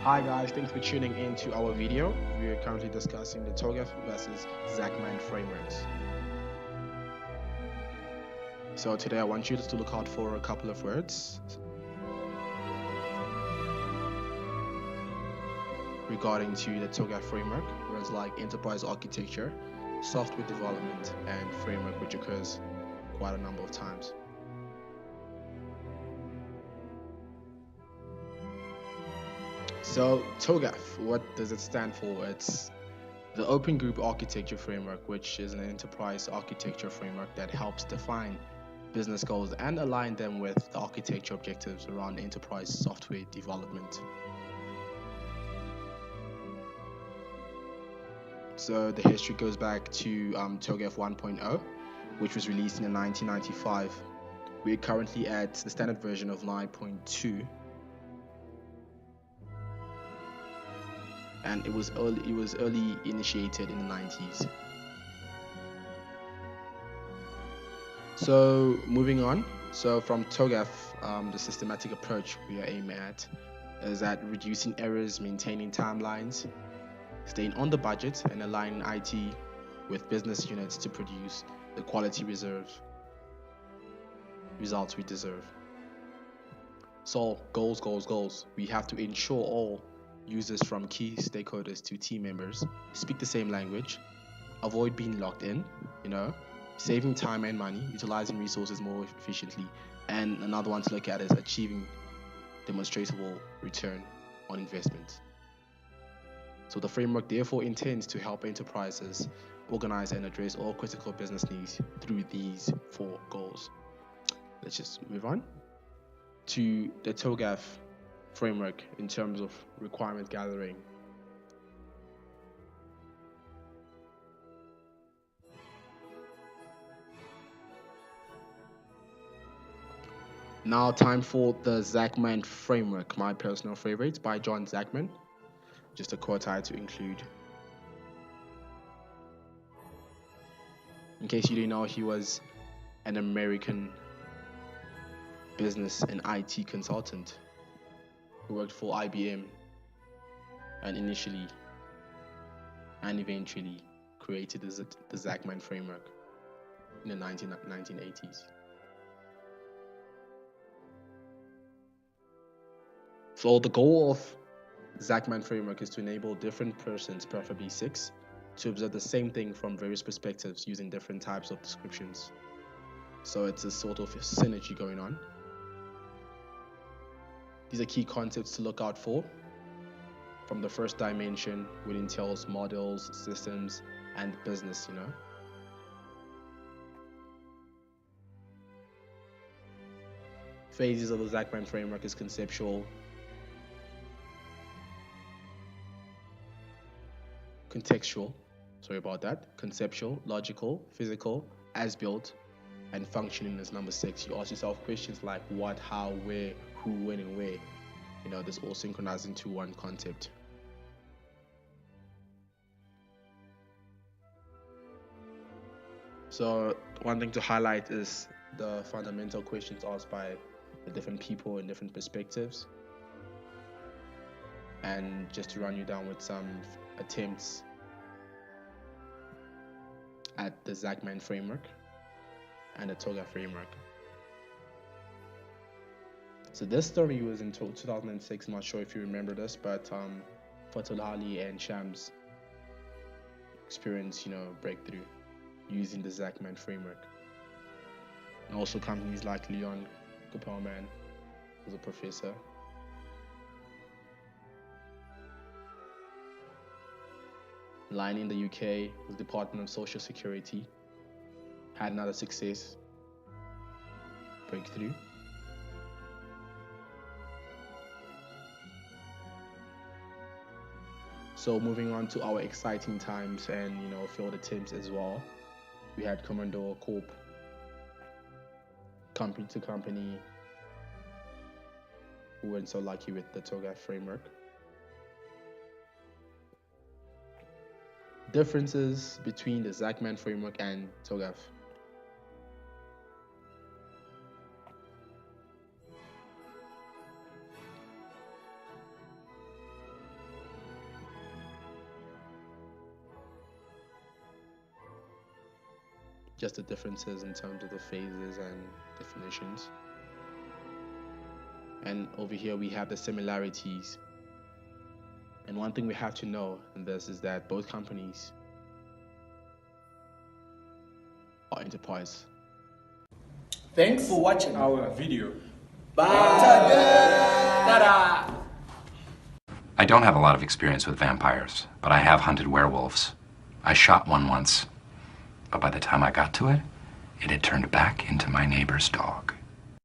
Hi guys, thanks for tuning in to our video. We are currently discussing the Togaf versus Zachman frameworks. So today I want you to look out for a couple of words regarding to the Togaf framework, words like enterprise architecture, software development, and framework, which occurs quite a number of times. So Togaf, what does it stand for? It's the Open Group Architecture Framework, which is an enterprise architecture framework that helps define business goals and align them with the architecture objectives around enterprise software development. So the history goes back to Togaf 1.0, which was released in 1995. We're currently at the standard version of 9.2. And it was early initiated in the 90s. So moving on, so from Togaf, the systematic approach we are aiming at is at reducing errors, maintaining timelines, staying on the budget, and aligning IT with business units to produce the quality results we deserve. So goals. We have to ensure all users from key stakeholders to team members speak the same language, avoid being locked in, saving time and money, utilizing resources more efficiently, and another one to look at is achieving demonstrable return on investment. So the framework therefore intends to help enterprises organize and address all critical business needs through these 4 goals. Let's just move on to the Togaf framework in terms of requirement gathering. Now time for the Zachman framework, my personal favorite, by John Zachman. Just a quote I had to include. In case you didn't know, he was an American business and IT consultant who worked for IBM and initially and eventually created the Zachman framework in the 1980s. So the goal of Zachman framework is to enable different persons, preferably 6, to observe the same thing from various perspectives using different types of descriptions. So it's a sort of synergy going on. These are key concepts to look out for. From the first dimension, which entails models, systems, and business, Phases of the Zachman framework is conceptual, conceptual, logical, physical, as built, and functioning is number 6. You ask yourself questions like what, how, where, who, when, and where. This all synchronized into one concept. So one thing to highlight is the fundamental questions asked by the different people in different perspectives. And just to run you down with some attempts at the Zachman framework and the Togaf framework. So this story was in 2006, I'm not sure if you remember this, but Fatulali and Shams experienced, breakthrough using the Zachman framework. And also companies like Leon Gopalman, who's a professor. Line in the UK, the Department of Social Security, had another success breakthrough. So moving on to our exciting times and field attempts as well. We had Commodore Corp, company to company, who weren't so lucky with the Togaf framework. Differences between the Zachman framework and Togaf. just the differences in terms of the phases and definitions. And over here we have the similarities. And one thing we have to know in this is that both companies are enterprise. Thanks for watching our video. Bye. Ta-da. I don't have a lot of experience with vampires, but I have hunted werewolves. I shot one once, but by the time I got to it, it had turned back into my neighbor's dog.